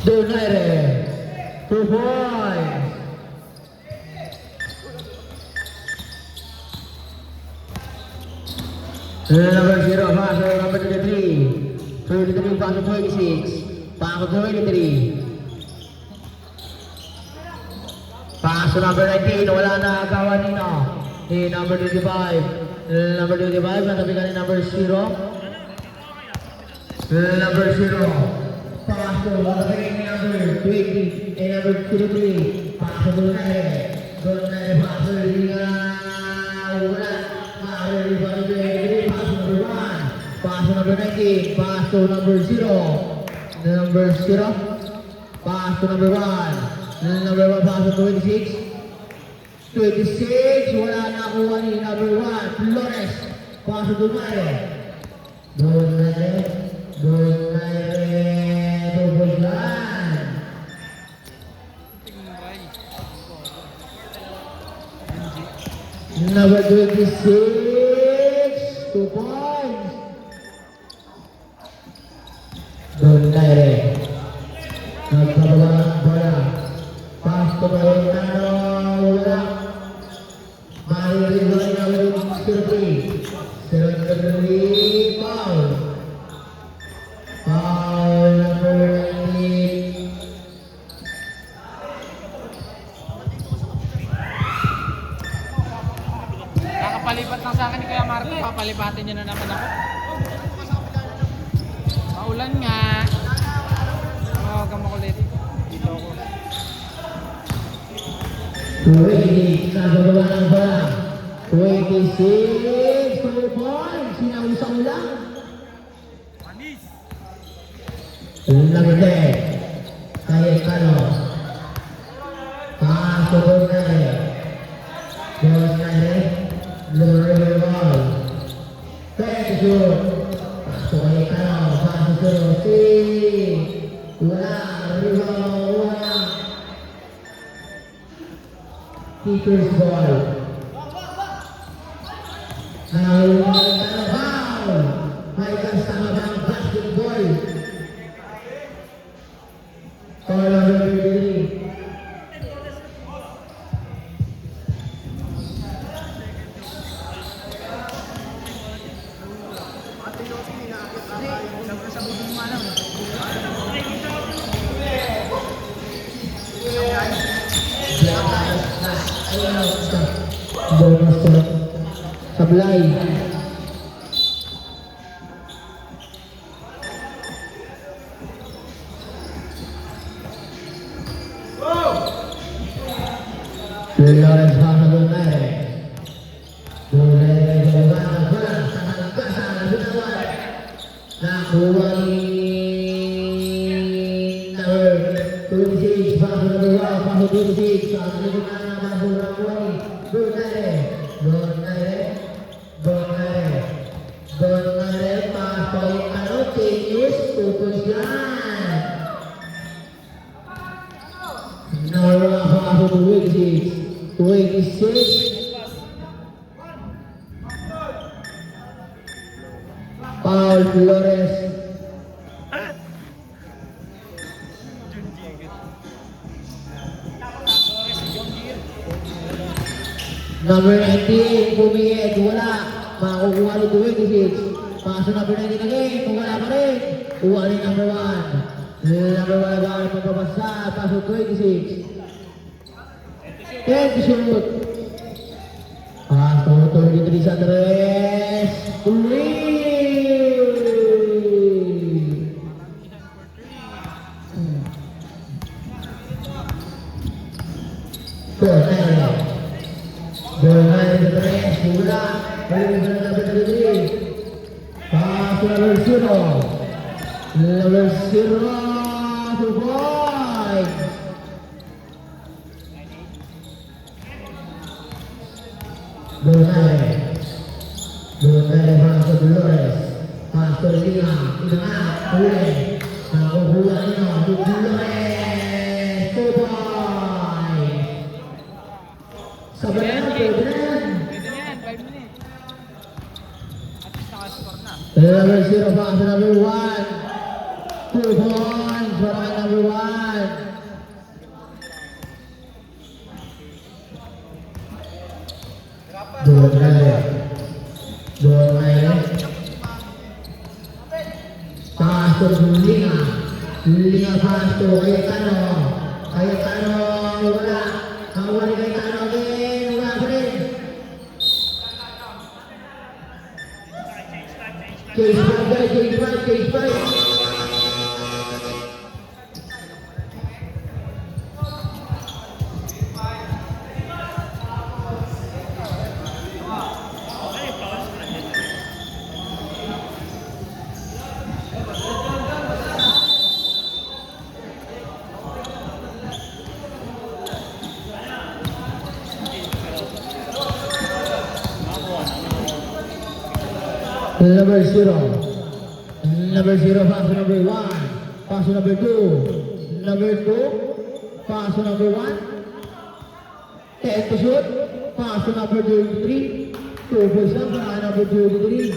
Donaire. 2 points. Number 0, pass to number 23. 23, pass to 26. Pass to 23. Pass to number 19, wala na Kawanino. Ni number 25. Number 25, natabigan ni number 0. Number 0. Pass to number 20 and number 23. Pass to Donaire. Donaire pass to Liga. Wala. Maaari pa rin 23. Pass to number 1. Pass to number 19. Pass to number 0. Number 0. Pass to number 1. Number 1 pass to 26. 26. Wala na kuha ni number 1. Flores. Pass to Donaire. Donaire. Tubulan. Number 26. 2 points. Donaire. Nagpababa ng bola. Pass to Bayonano. Wala. Maririnig na ulit ng 03. 03. Foul. Foul number 19. Kakapalipat lang sa akin ni Kuya Marco, papalipatin niyo na naman ako. Maulan nga. Huwag kang makulit. Dito ako. 20. Nagpababa ng bola. 26. 2 points. Sinausaw lang. Lagde. Cayetano. Pass to Donaire. Donaire. Lower ball. Thank you. Pass to Cayetano. Pass to Rossi. Wala. Rebound. Wala. Keeper's ball. Nahulungan ka na foul. May kasama bang basketball? Foul number 33. Bonus to Sablay. Lawrence pa sa Donaire. Donaire sa bola. Sa nagkasal. Binawal. Nakuha ni number 26. Pa sa number 1. Pa sa 26. Sa nagkasal na pa sa number 1. Donaire. Donaire. Pa sa ano. Tenyus. Tutos yan. Number 1 pa sa 26. 26. Paul Flores. Number 19, Pumiet, wala. Makukuha ni 26. Paso number 19 again, wala pa rin. Kuha ni number 1. Number 1 agad pagpapasa, paso 26. 10 to shoot. Paso 33 sa Andres. 3. Donaire sa Andres, wala. Balik sa number 33. Paso number 0. Number 0 to 5. Donaire para sa Dolores. Pastor Lina, inangat, huli. Nakukuha nyo, Dolores. Tubay. Sabay na, pwede na yan. Pwede na yan, 5 minutes. At least nakascore na. Number 0 pa sa number 1. 2 points para kay number 1. Lima pasto, Cayetano. Cayetano, wala. Ang wala ni Cayetano again, wala pa rin. Case 5 guys, case 5. Number 0, pass number 1, pass number 2, pass number 1, 10 to shoot, pass number 23, 2 points lang para number 23.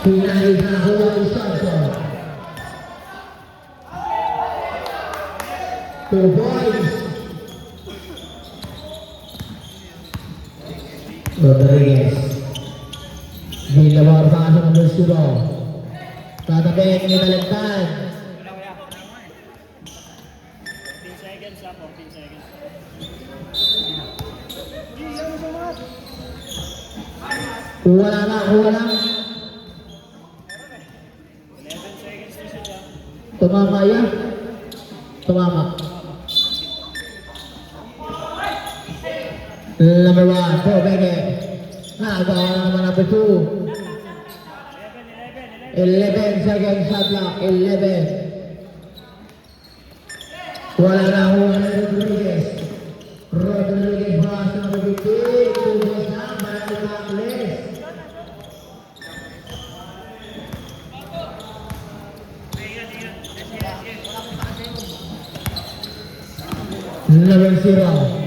Finaliza na Juan Santos. 2 points. Rodriguez. Villamor pass number 0. Tatabing ni Talagtan. 15 seconds lang, 15 seconds. Kuha lang. 11 seconds to shoot lang. Tumama yan. Tumama. Number 1, Paul Bene. Nagawa na naman number 2. 11 seconds shot clock. 11. Wala na Juan Rodriguez. Rodriguez pass number 15. 2 points na. Marami backless. Number 0.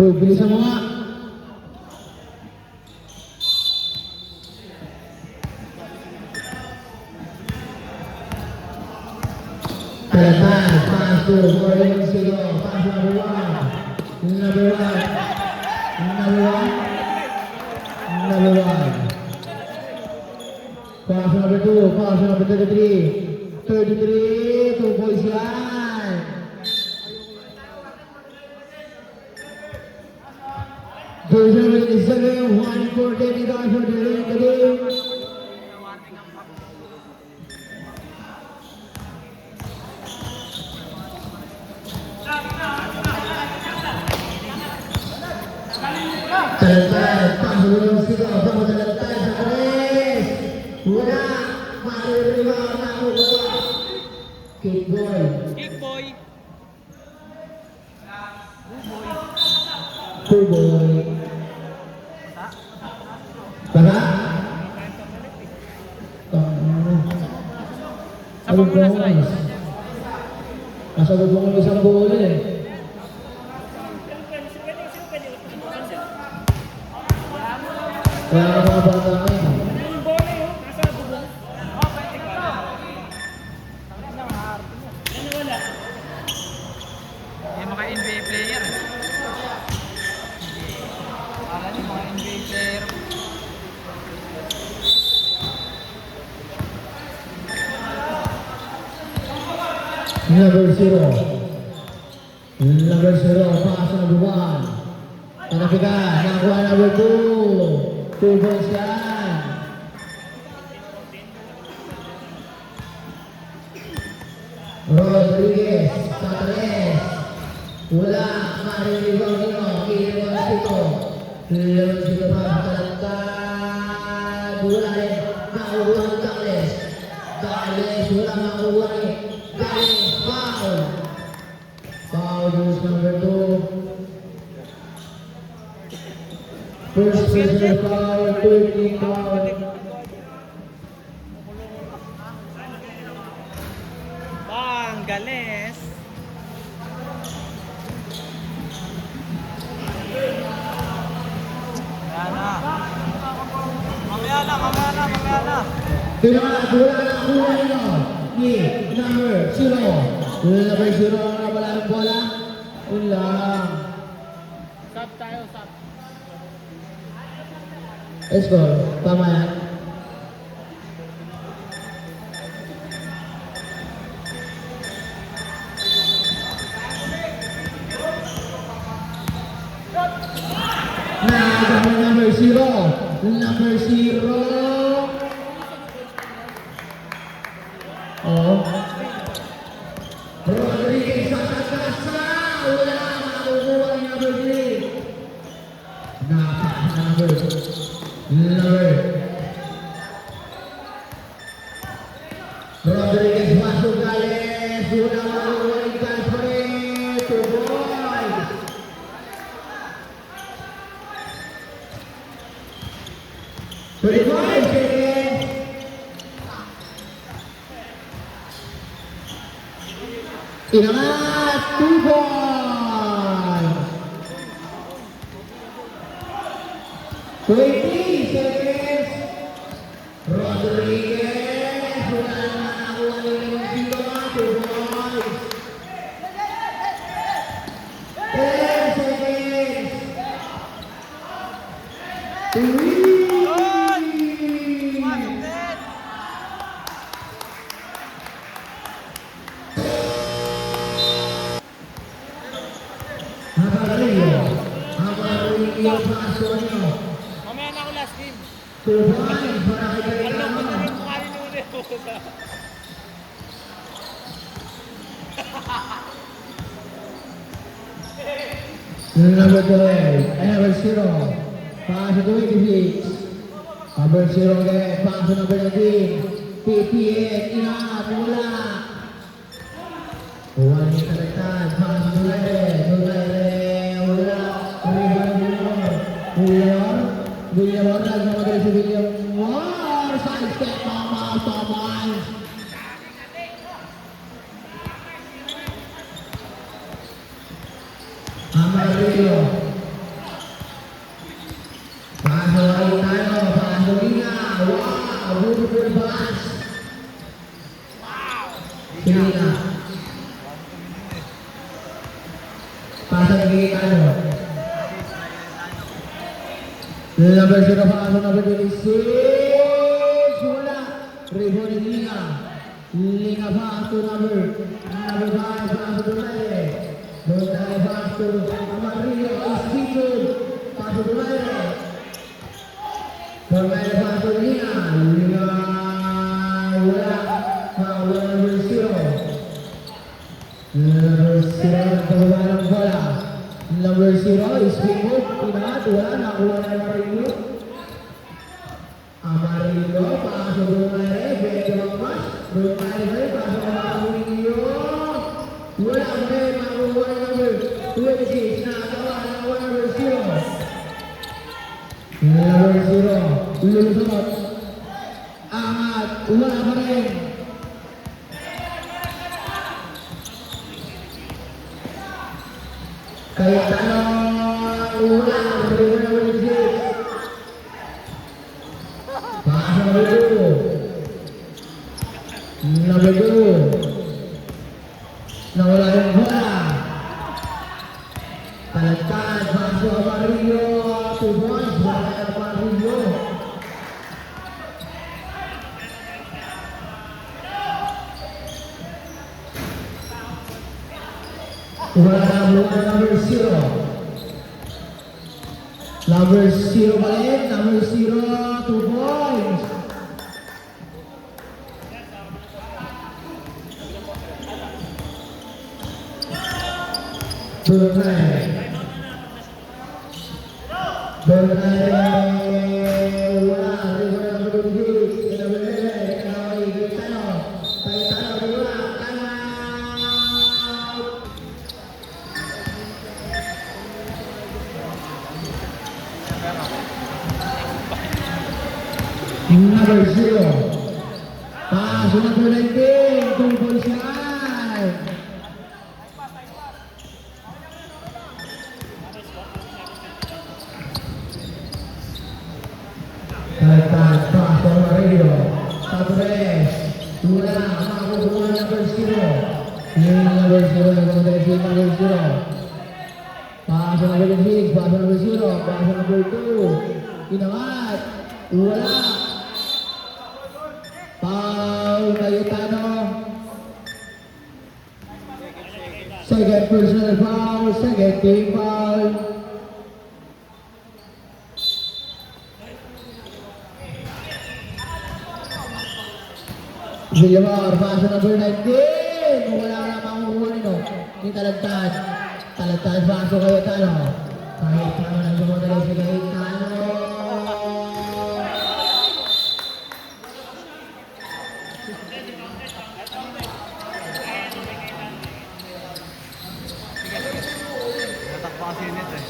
Uy, bilisan mo nga. Talagtan, pass to Morgan Silo, pass number 1. Number 1. Pass number 2, pass number 33. 33, 2 points yan. Joseph is the game, 1 for Danny Don for the game. Talagtan, pangulong sila, pangulagtan sa tres. Wala, maririwa na kukuha. Kickboy. Kickboy. Kickboy. Baka? Sabi ko mo, nasagot mo ng isang bola eh. Kaya ka mga bata ngayon. Yung bola yun, nasa bubong. Ano wala? Yung mga NBA player. Akala niyo mga NBA player. Number 0. Number 0, pass number 1. Panapigan, nakuha number 2. 2 points yan. Rodriguez, Satanes. Wala, mariribaw nyo. Kilibaw na sito. Kilibaw na sito pa sa Talagtan. Wala rin, makuha ng Dales. Dales, wala makuha rin. Dales, foul. Foul, goes number 2. First personal foul, 13 foul. Bangales. Mamaya na. Tinakas, wala na kuha nyo. Ni number 0. Number 0 na wala ng bola. Ulang. Sub tayo, sub. Score, tama yan. Number 0. Number 0. Oh. Rodriguez sa kasa. Wala makukuha ng number 3. Number. Rodriguez masuk Gales. Sudah mengeluarkan free to boys. Bermain seconds. Ingat 2 points. 20 seconds. Rodriguez sudah melakukan 2 points. 10 seconds. Amarillo Pasonio. Mamaya na ako last game. 2 points para kay Ano Gaetano. ko na rin mukha ni Nune. Number 12, number 0. Pass to 26. Number 0 again. Pass to number 19. 58. Ingat. Mula. Buwan ni Karetan. Pass to Lere. Mula. William Ward. Nagbabagay si William Ward. Side step. Thomas. Amarillo. Paso lagi tayo, paso Lina. Wow, beautiful pass. Lina. Paso lagi tayo. Number 0 paso, number 26. Wala. Rebound ni Lina. Lina paso, number 5, paso Donaire. Donaire paso, Amarillo, Espino. Paso Donaire. Donaire paso Lina. Lina. Wala. Wala number 0. Number 0 nagkabawa ng bola. Number 0 is Pickwood. Pinat. Wala. Nakuha na yung Amarillo. Amarillo. Paso Donaire. Beke Mamas. Donaire. Paso Amarillo. Wala. May makuha ng number 26. Nakawa ng number 0. Number 0. Lulusot. Angat. Wala pa rin. Kaya tanong. Wala. Number 26. Paso number 2. Number 2. Nawala yung bola. Talagtad. Paso Amarillo. 2 points. Wala ng Amarillo. Wala na number 0. Number 0 balik. Number 0. 2 points. Donaire. Wala. Rebound number 26. Number 11. Kaway Gaetano. Gaetano. Wala. Number 0. Paso number 19. 2 points yan. Talagtad. Paso Amarillo. Paso zero. Yung number zero, nagmamadali number zero. Pass number 6, pass number 0, pass number 2. Inangat. Wala. Foul, Cayetano. Second personal foul, second team foul. Villamor, pass number 19. Wala na makukuha nito. Yung talagtad. Talagtad, paso Cayetano. Cayetano, nagmamadali si Cayetano. Natakpa kasi yun ito eh.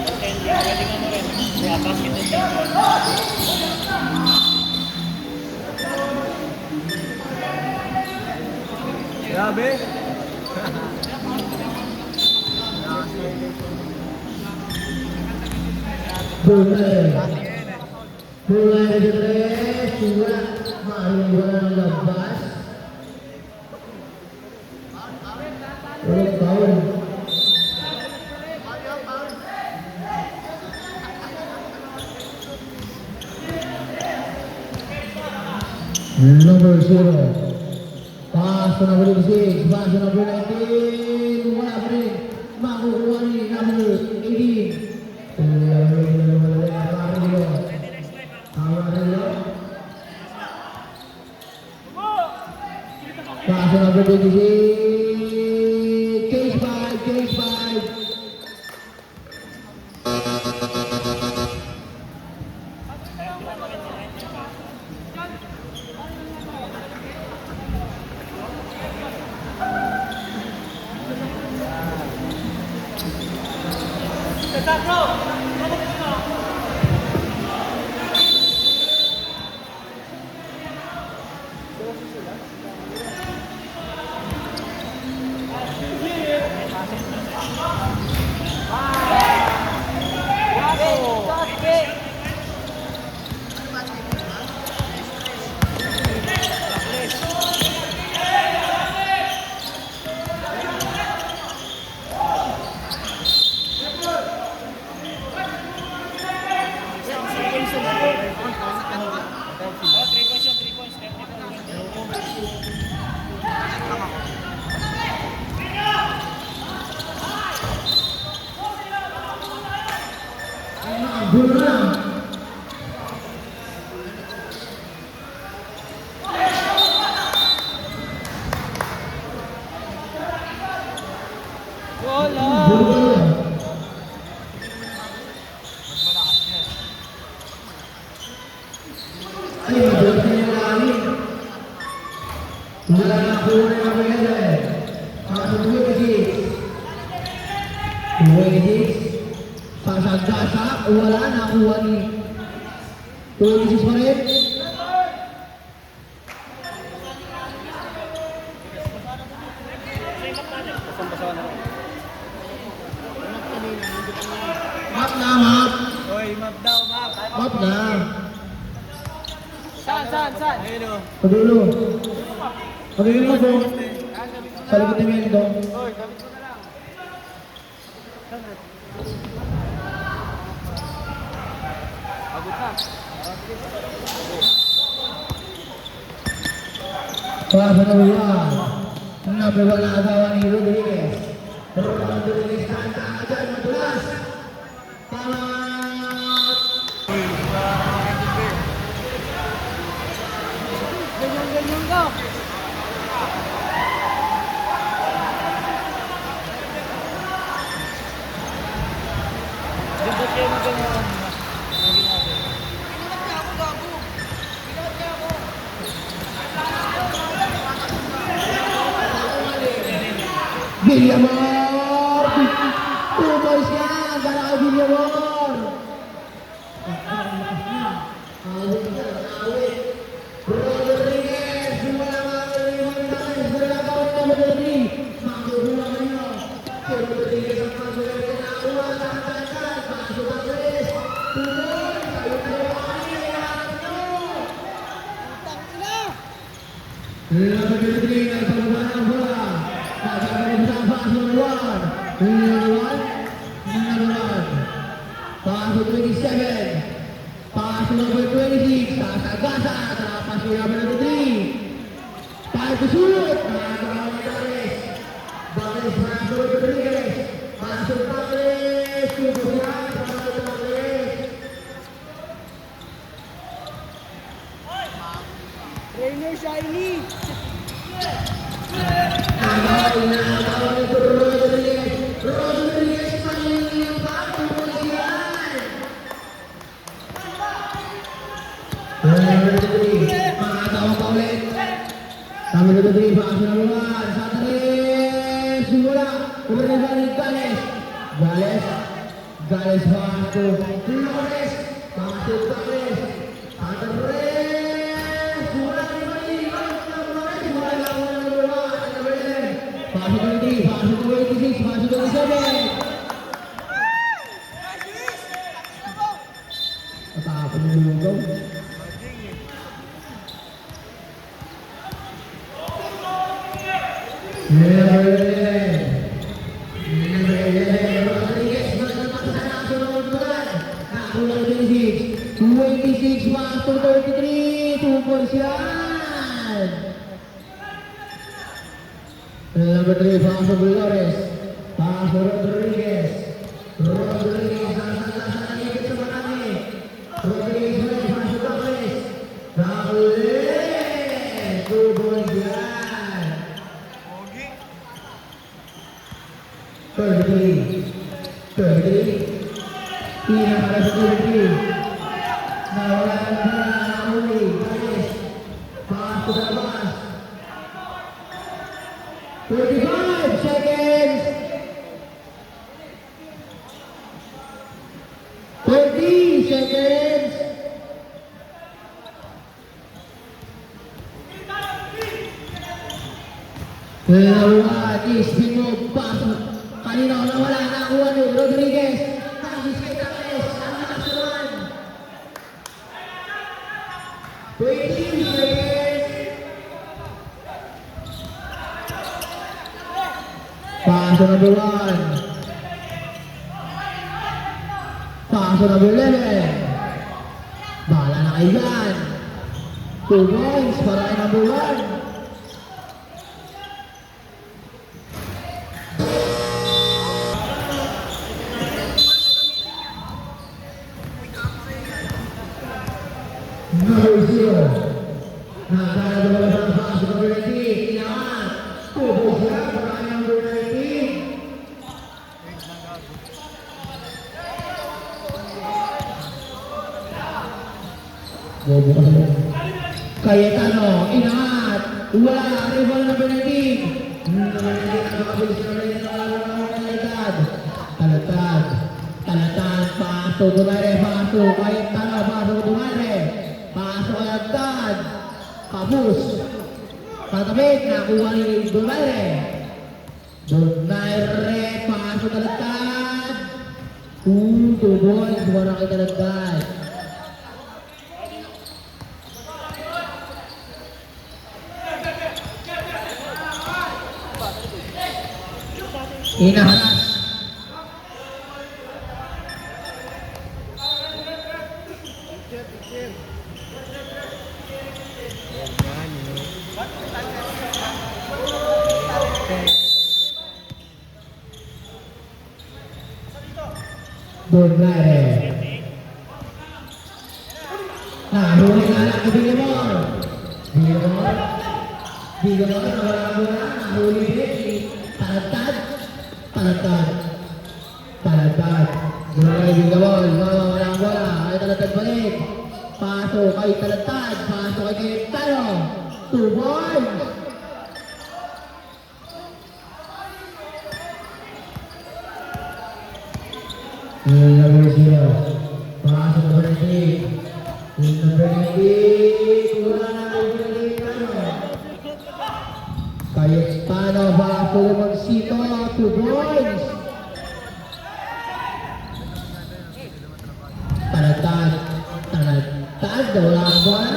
Okay, pwede ka mo rin. Kaya basket din siya. Grabe. Bulay. Bulay na tres. Wala. Maaaring wala ng labas. Wala foul. Number 0. Pass to number 6. Pass to number 19. Wala pa rin. Makukuha ni number 18. Pass to number 26. Case 5. Case 5. Bola. Wala. Bola. Ay, mabuti na yung langit. Wala na po na yung mga pasok 26. 26. Pasagdasa, wala na kuha ni 26 pa rin. Map na, map. Hoy, map daw, map. Map na. Saan? Ayun o. Padulo. Padulo po. Sa likod ni Mendo. Hoy, kapit mo na lang. Abot na. Pasa na wala. Number 1 na agawa ni Rodriguez. Rodriguez kanta agad. Madulas. Tamat. Ganyan ka. Dito kayo na ganyan. Villamor! Tumoy siya! Gala kay Villamor! Awit na, awit! Rodriguez! Wala mga Rodriguez! Wala ka rin na Madrid! Makukuha kayo! Si Rodriguez ang pagsulat ka na uwa! Takatakan! Pasok ang Chris! Tumoy! Kayo na yung kanina! Number 23, nagpapagawa ng bola. Nagpapagawa sa pass number 1. Number 1. Pass to 27. Pass to number 26. Sasagasa. Trapas to number 23. Pass to shoot. Nakakagawa ng Dares. Dares pass to Rodriguez. Pass to Dares. Tubo siya. Pass to Dares. Trainer Shiny! Nakakagawa ng Rodriguez. Rodriguez pa rin yung back. Tubo siya. Number 3, makakatawag pa ulit. Number 3, pass na naman. Sa 3, simula. Umaribanig Gales. Gales pass to Flores. Pass to Gales. Sa 3, simula. Simula lang ang number 1. Number 11. Pass to 20, pass to 26, pass to 27. Patapon yung lugaw. Number 11, Rodriguez, magkakasana sa loob naman. Nakakulang 26. 26 pass to 33. 2 points yan. Number 3, pass to Flores. Pass to Rodriguez. Rodriguez, nasa nangipit sa marami. Rodriguez, pass to Douglas. Douglas, 2 points yan. 33. Pinakala sa 33. Nawala ng bola, nakahuli. Gales. Pass to the pass. 35 seconds. 30 seconds. Nawala, spin move, pass. Kanina nawala, nakuha ni Rodriguez. Tagis kay Gales. Ang lakas naman. 20 seconds. Pass to number 1. Pass to number 11. Bala na kay Jan. 2 points para kay number 1. Number 0. Nakakala ba sa pass to number 19? Inawan. Tubo siya para kay number 19. Bobo ka naman. Cayetano, inangat. Wala, rival number 19. Number 19, nakakabilis na rin ang Talatad. Talatad, paso, Dumare, paso. Cayetano, paso, Dumare. Paso, Talatad. Kapus. Patabit, nakuha ni Dumare. Dumare, paso, Talatad. 2 points, wala kay Talatad. Inaharas. Bonare. Nahuli na lang kay Villamor. Villamor, nawala mo na. Nahuli din. Talatad. Gulay Villamor. Wala ang bola. Ay Talatad balik. Paso kay Talatad. Paso kay Cayetano. 2 points. Number 0. Paso number 3. Number 3. Wala na kay Cayetano. Cayetano. Paso lumang sito. 2 points. Talatad. Wala ang bola.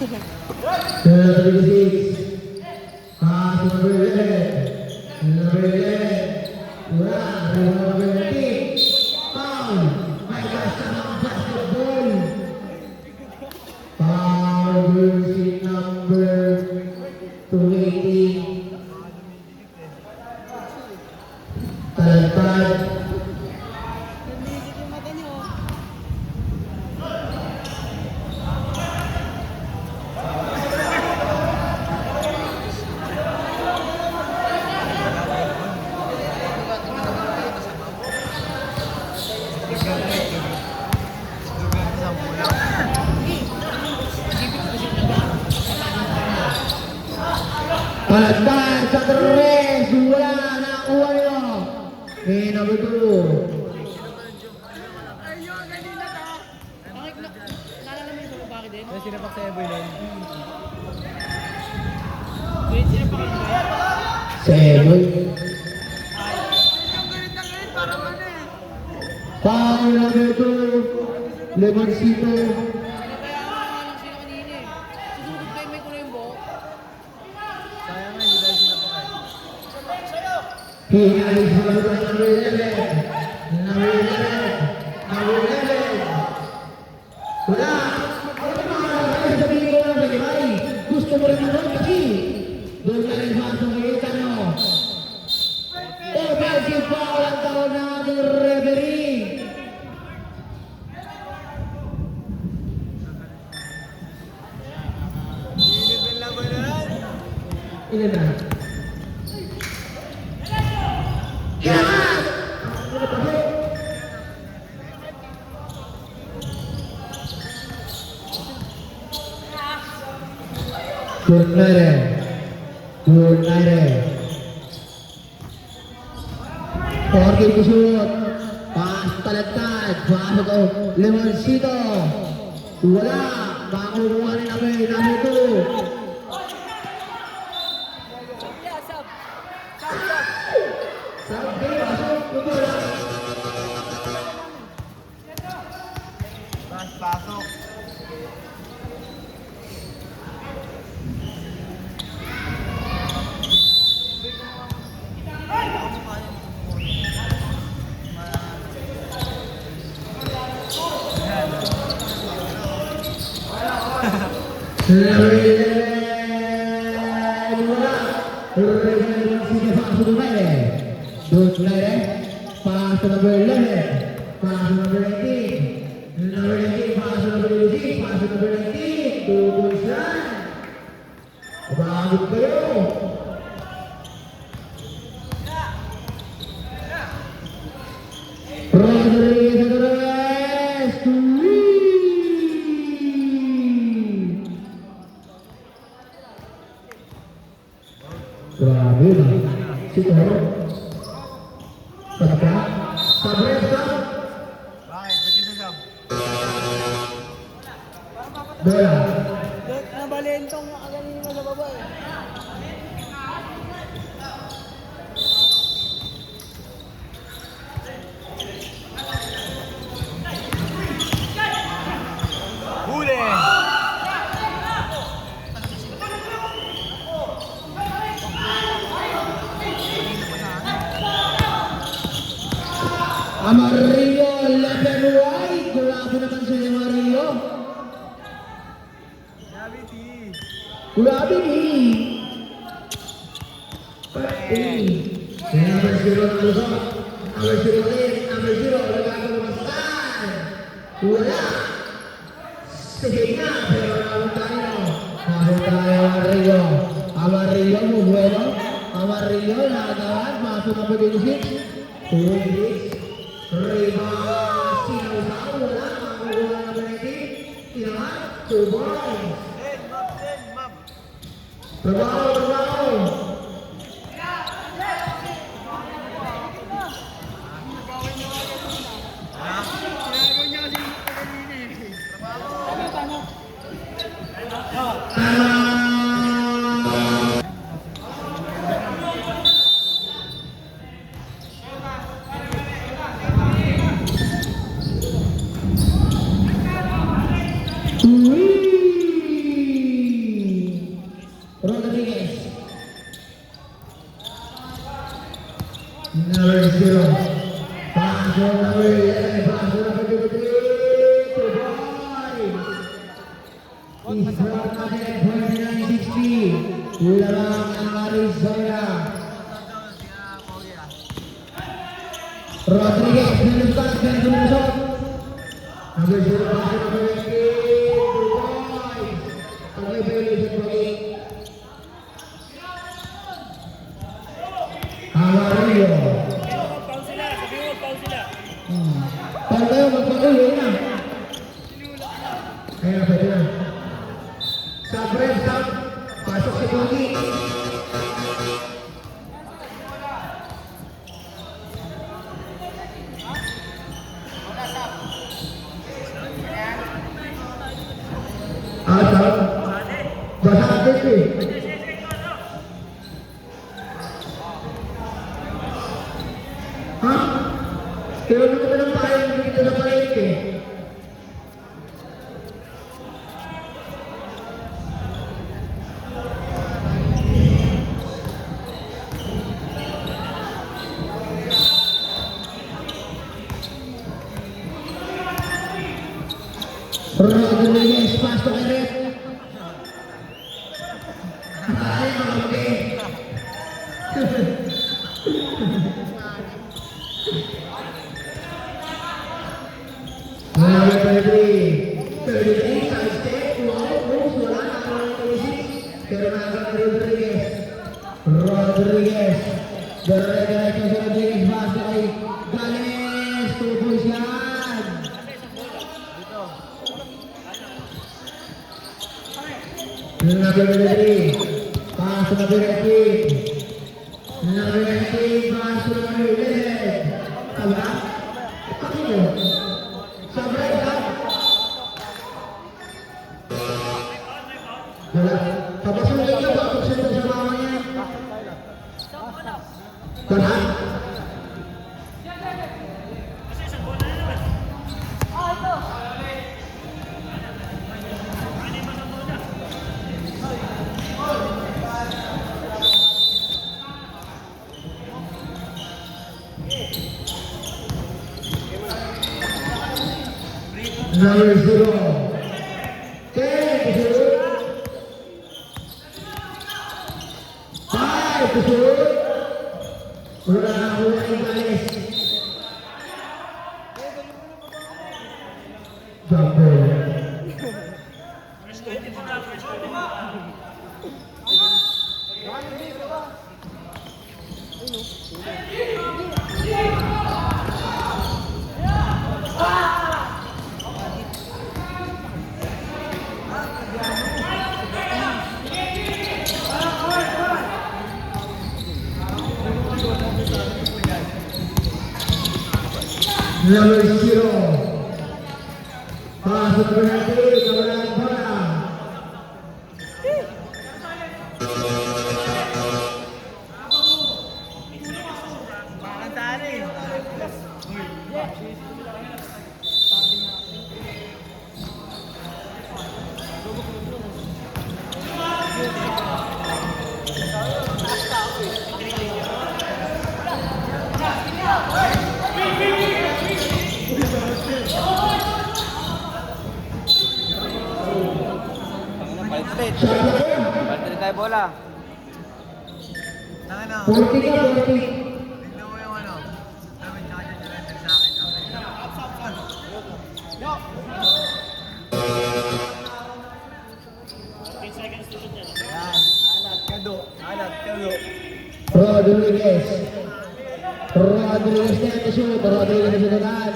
Talentad. Talentad sa tres. Wala na kuha nyo. Number 2. May sinapak sa Eboy nun. Seboy. Foul number 2. Lemoncito. Sayang nga, hindi tayo sinapak eh. Hinalis mo na number 11. Number 11. Number 11. Wala. Sabihin ko lang sa gusto mo rin naman kasi. Doon ka rin pasok kayo tanong. Offensive foul ang tawag ng ating referee. Ilan na? Good night. Orkin kusut. Pas talentad. Pasok ang Lemoncito. Wala. Makukuha rin ang number 2. Sabi, pasok. Pasok. Paso number 11. Paso number 19. Number 19. Paso number 16. Paso number 19. 2 points lang. Abagod kayo. Rodriguez. Grabe na. Si Toro. Sabra. Sabra. Bakit? Ba't yung sasab? Bola. Nabalentong kanina sa baba eh. Huli! Amarillo, left and right. Grabe naman si Amarillo. Grabe ni. Number 0 na lusot. Number 0 ulit. Number 0. Nagkakalumasan. Wala. Sige na. Pero naman tayo. Naman tayo Amarillo. Amarillo mo bueno. Amarillo nakagawan. Masok na pag-inisip. 2 minutes. Ribas. Sinaw-saw. Wala. Makakuha na natin. Tinaman. 2 points. Trabaho. Lamang ang Arizona. Rodriguez, nilusot, ganito nilusot. Number 0, pasok ng Becky. Boys. Okay, violation po eh. Amarillo. Paul kayo, magpatuloy, yun na. Ayan na, pwede na. Sub-ref, sub. Pasok si Pogi. Sub. Basa atin eh. Ha? Kaya mo ka ng pahay, hindi kita na pahay eh. Rodriguez, pasto kay Red. Ay, mga Number 33, 38, side step, moves, wala na ako ng 36. Pero nakagap Rodriguez. Rodriguez. Diretso si Rodriguez, pasto kay Gales. 2 points yan. Number 33, paso na Becky. Number 19, paso na Becky. Tama? Ano yun? Sabay ka? Wala. Papasunod ka ba? Papasunod sa mama niya. Tama? Number 0. 10 to shoot. 5 to shoot. Wala na ako ng Gales. Jumper. Number 0. Pasok na natin, nawala ang bola. Balik tayo bola. Tangina. 40 ka, 40. Tignan mo yung ano. Sabi niya kanya nyo lang sa akin. Yan. Alat, kado. Alat, kado. Rodriguez. Rodriguez na to shoot. Rodriguez na sinulan.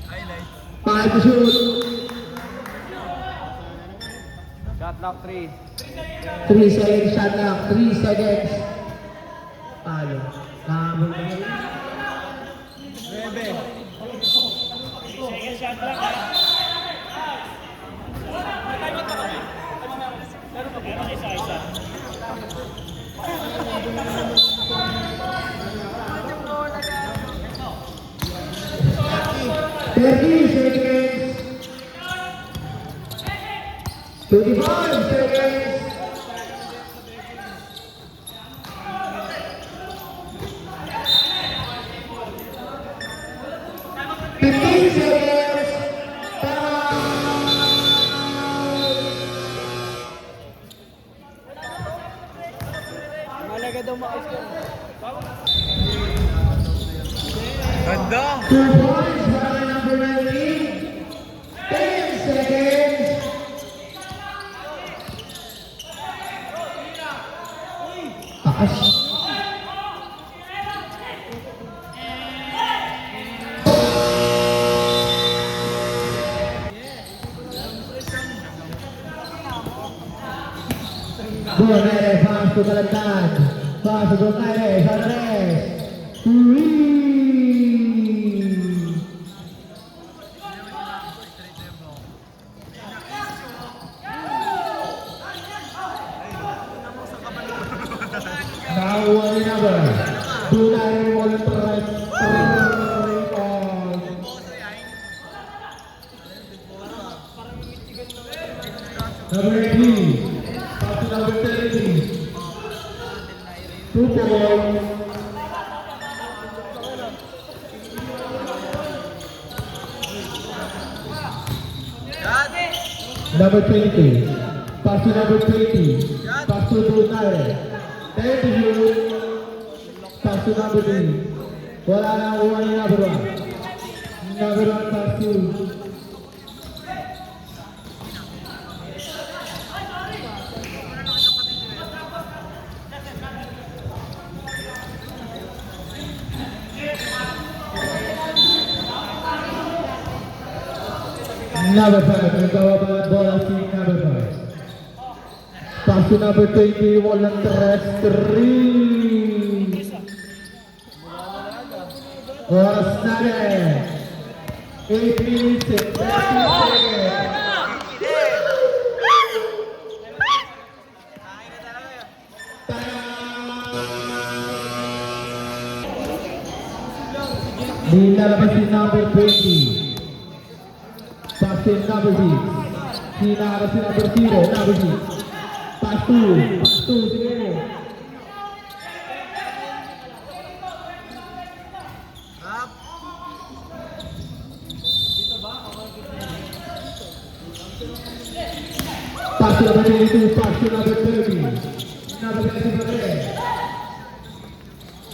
Highlight. 5 to shoot. Shot lock 3. 3 seconds shot clock. 3 seconds. Paano? Kahabol ka na. 9. Thirty seconds. 25 seconds. 15 seconds. Time. Donaire, passo Galantan. Passo Donaire, Sarres. Ui! Nakuha ni Naber. Donaire mo lang Torres. Number 3. Pass to number 30. 2 points. Number 20. Pass to number 20. Pass to Donaire. 30 shoot. Pass to number 3. Wala na kuha ni number 1. Number 1 pass to number 5, nagkawa pa ng bola si number 5. Pass to number 20, walang tres, 3. Oras na rin. 8 minutes and 30 seconds. Nilalabas si number 20. Pass in number 6. Hinaharap si number 0, number 6. Pass 2. Pass 2, sige. Pass to number 22, pass to number 30. Number 30.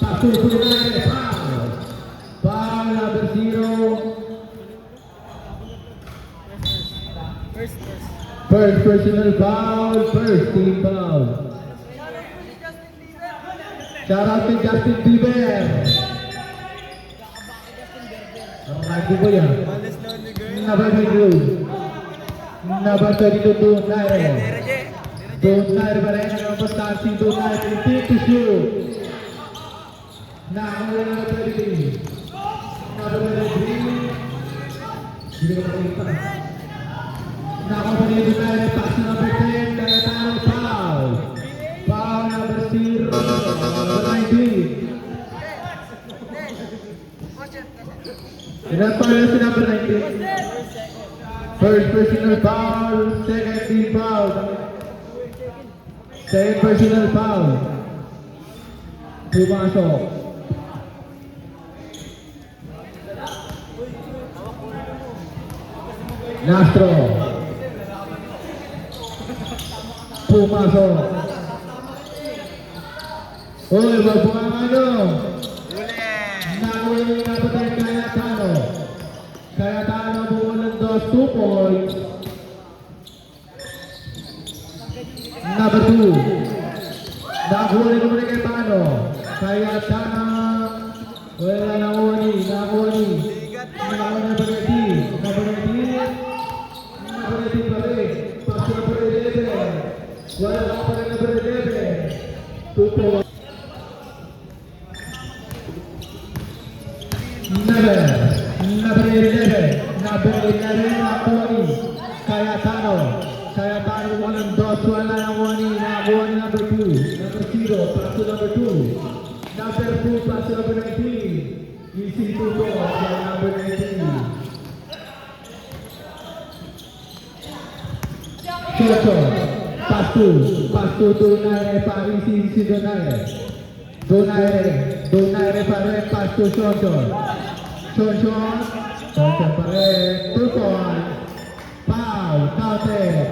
Pass to 29, foul. Foul number 0. First personal foul, first team foul. Shout out to Justin Bieber. Ang lagi ko yan. Number 22. Number 32, Donaire. Donaire pa rin ang basta si Donaire. 50 to shoot. Number 33. Number 33. Hindi ko makikita. Nakapanin Donaire, pass to number 10, Cayetano, foul. Foul number 0, number 19. Ilan pa rin si number 19? First personal foul, second team foul. Second personal foul. Pumasok. Nastro. Pumasok. Uy, wag po ang ano. Nakuha yung napatay Cayetano. Cayetano buo ng 2 points. Number 2. Nakuha rin naman kay Cayetano. Cayetano. Wala nakuha ni. Nakuha ni. Nakuha na number 19. Number 19. Number 19 pa rin. Pass to number 11. Wala ka pa rin number 11. 2 points. Number 11, nakuha ni Cayetano. Cayetano walang dos, wala nakuha ni number 2. Number 0, pass to number 2. Number 2, pass to number 19. Easy 2 points by number 19. Chocho, pass to Donaire, easy Donaire. Donaire pa rin, pass to Chocho. Chocho pa rin, 2 points. Foul, counted.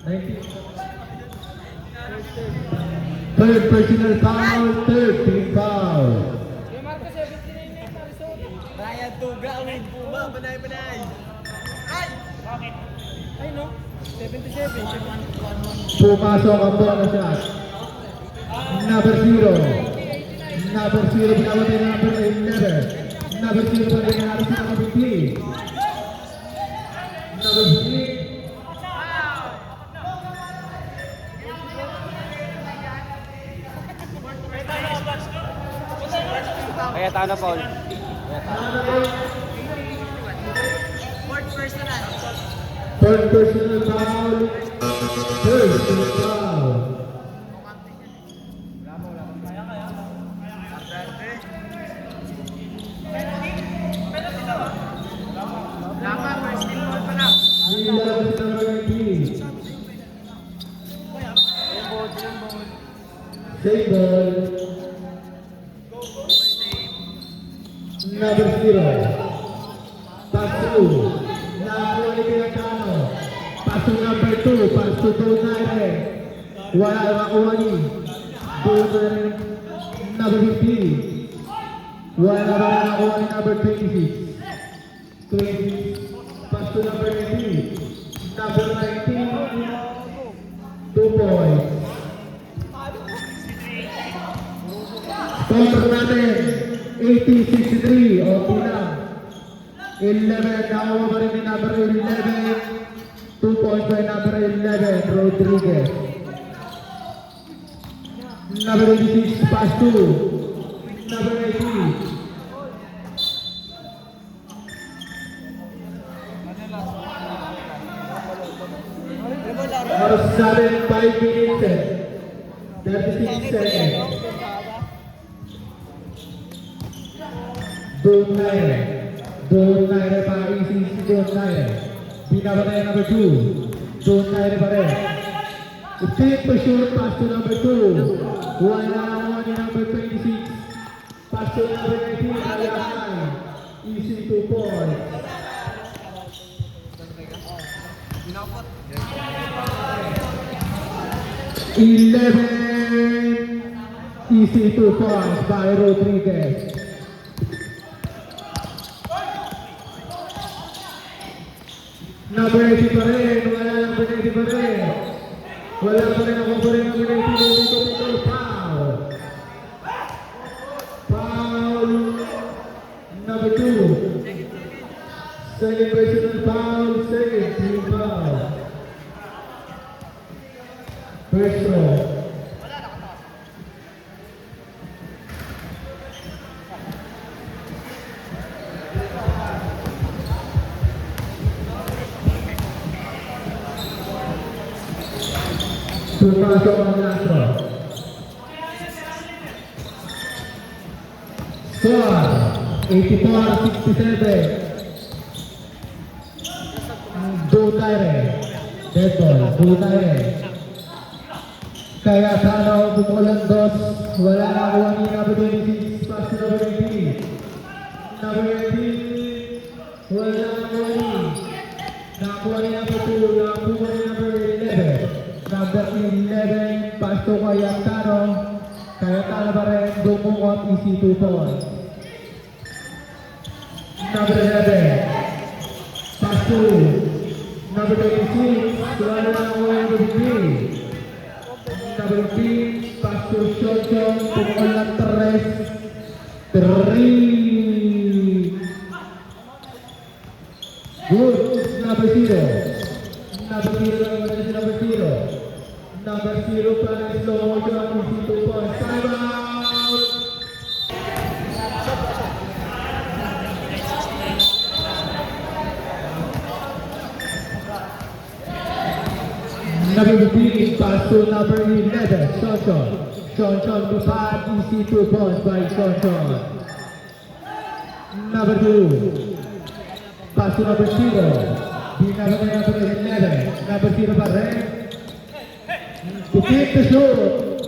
19. Third personal foul, third team foul. Ryan Tuga, win Puma, banay. Ay! Bakit? Ay no, 77. Pumasok ang bola shot. Number 0. Number 0, pinawatay na number 11. Number 0 pa rin natin si number 3. Number 3. Paano, Paul? Third personal foul. Personal foul. Number 19. Save ball. Number 0. Pass through. Nakuha ni Pinagkano. Pass to number 2. Pass to Donaire. Wala makuha ni Donaire. Number 15. Wala ba nakuha ni number 26. 20. Pass to number 18. Number 19. 2 points. Score natin, 80-63, o bilang 11, nakuha pa rin ni number 11, 2 points by number 11, Rodriguez. Number 86, pass to number 18. Or 7, 5 minutes, 36 seconds. Donaire pa isi si Donaire. Binabagay number 2. Donaire pa rin. Take to shoot, pass to number 2. Wala nakuha ni number 26. Pass to number 19. Ayakan. Easy 2 points. Binapot. 11. Easy 2 points by Rodriguez. Number 80 pa rin, wala number 80 pa rin. Wala pa rin ako pa rin number 80. Dito, foul. Foul. Number 2. Second personal foul, second team foul. First row. Pumasok ang last row. Score, 84-67. Donaire. Dead ball, Donaire. Kaya sana bumulang dos. Wala na kuha ni number 26. Pass to number 18. Number 18. Wala na kuha ni. Nakuha ni number 2. Nakuha ni number 11. Number 11, pass to Cayetano. Cayetano pa rin, dumukot, easy 2 points. Number 11, pass to number 26, wala na ako number 15. Number 15, pass to Shonchon, tumukol ng 3. Good, number 0. Number 0. Number 0 pa rin slow down, easy 2 points. Time out! Number 15 pass to number 11, Shonchon. Shonchon to 5, easy 2 points by Shonchon. Number 2, pass to number 0. Binabagay number 11, number 0 pa rin. To take the shoot.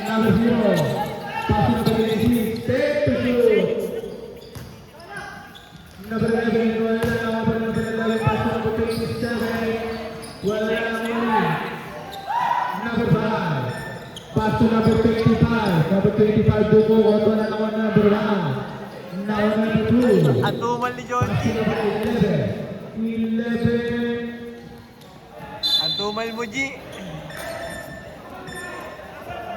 Number 0. Pass to number 18. Take the shoot. Number 11. Wala na ako pa number 11. Pass to number 27. Wala na ako ulit. Number 5. Pass to number 25. Number 25. Duko. Wala na ako number 1. Now number 2. Ang tumal ni John Pass to G. number 11. 11. Ang tumal mo, G.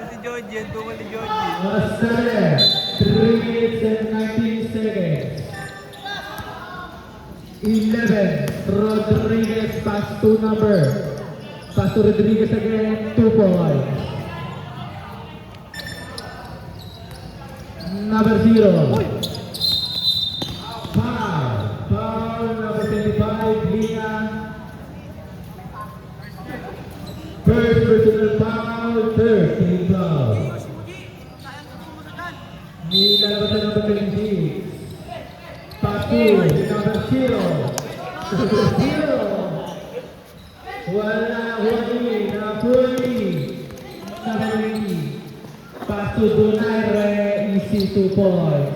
Si Joji, ang tumal ni Joji. Australia, 3 minutes and 19 seconds. 11, Rodriguez pass to number. Pass to Rodriguez again, 2 points. number 0. Foul, number 25, Lina. First personal foul, third team foul. Nilalabasan number 26. Pasu, number 0. Number 0. Wala, Wani, number 20. Number 20. Pasu, Donaire, easy 2 points.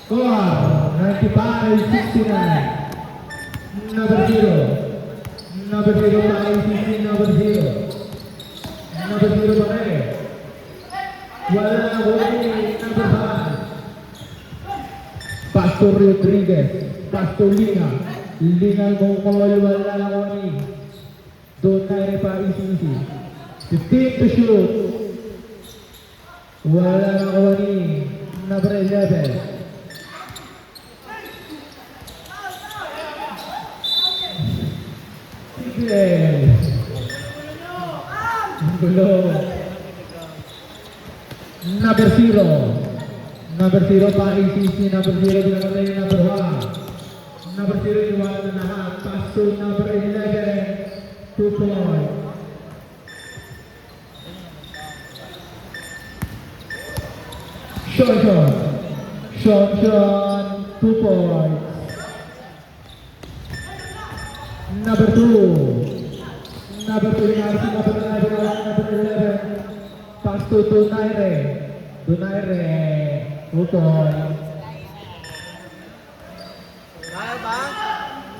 Score, 95-69. Number 0. Number 0 pa ICC, number 0. Number 0 pa rin. Wala, Wani, number 5. Pastor Rodriguez, Pastor Lina. Lina Mongkol, wala na Wani. Donaire pa ICC. 15 to shoot. Wala na Wani. Number 11. Yes. Gulo. Number 0. Number 0 pa ACC. Number 0 binakatay yung number 1. Number 0 iwanan na lahat. Pass to number 11. 2 points. Sean. 2 points. Number 2. Number 2 yung RC, number 11. Pass to Donaire. Donaire. 2 points. Kaya ba?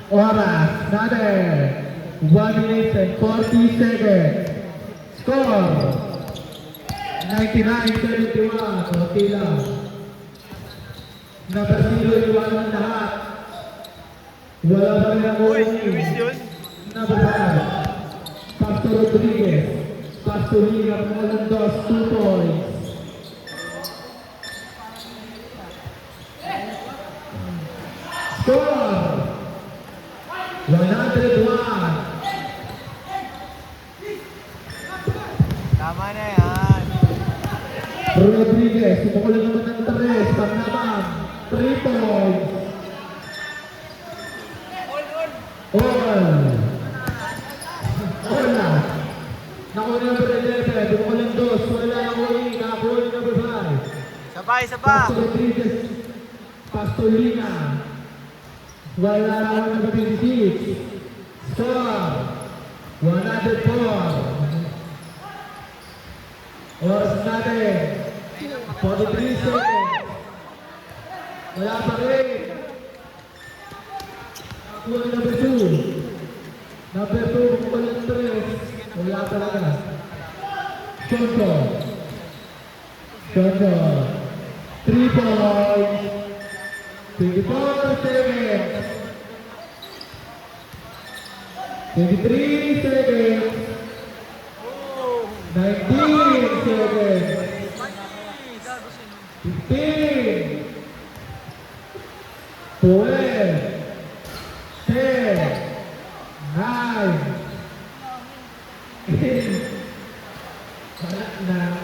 Oras natin. 1 minute and 40 seconds. Score. 99-71. Okay lang. Number 0 iwanan lahat. Wala pa rin ako. Number 5. Pastor Rodriguez. Pastor Lina Molandos, 2 points. Score. 101. Tama na yan. Rodriguez. Sumukulan naman ng 3. Pag naman. 3 points. Wala. Nakuha number 11. Bumukulang 2. Wala na kuha. Nakakuha yung number 5. Sabay. Pastor Rodriguez. Pastor Lina. Wala na kuha number 26. Score. 104. Oras natin. 43 seconds. Wala pa rin. Nakakuha yung number 2. Number 2, bumukulang 3. Wala talaga. Shondo. 3 points. 24 seconds. 23 seconds. 19 seconds. 15. 12. 10. 9. 8. Wala na.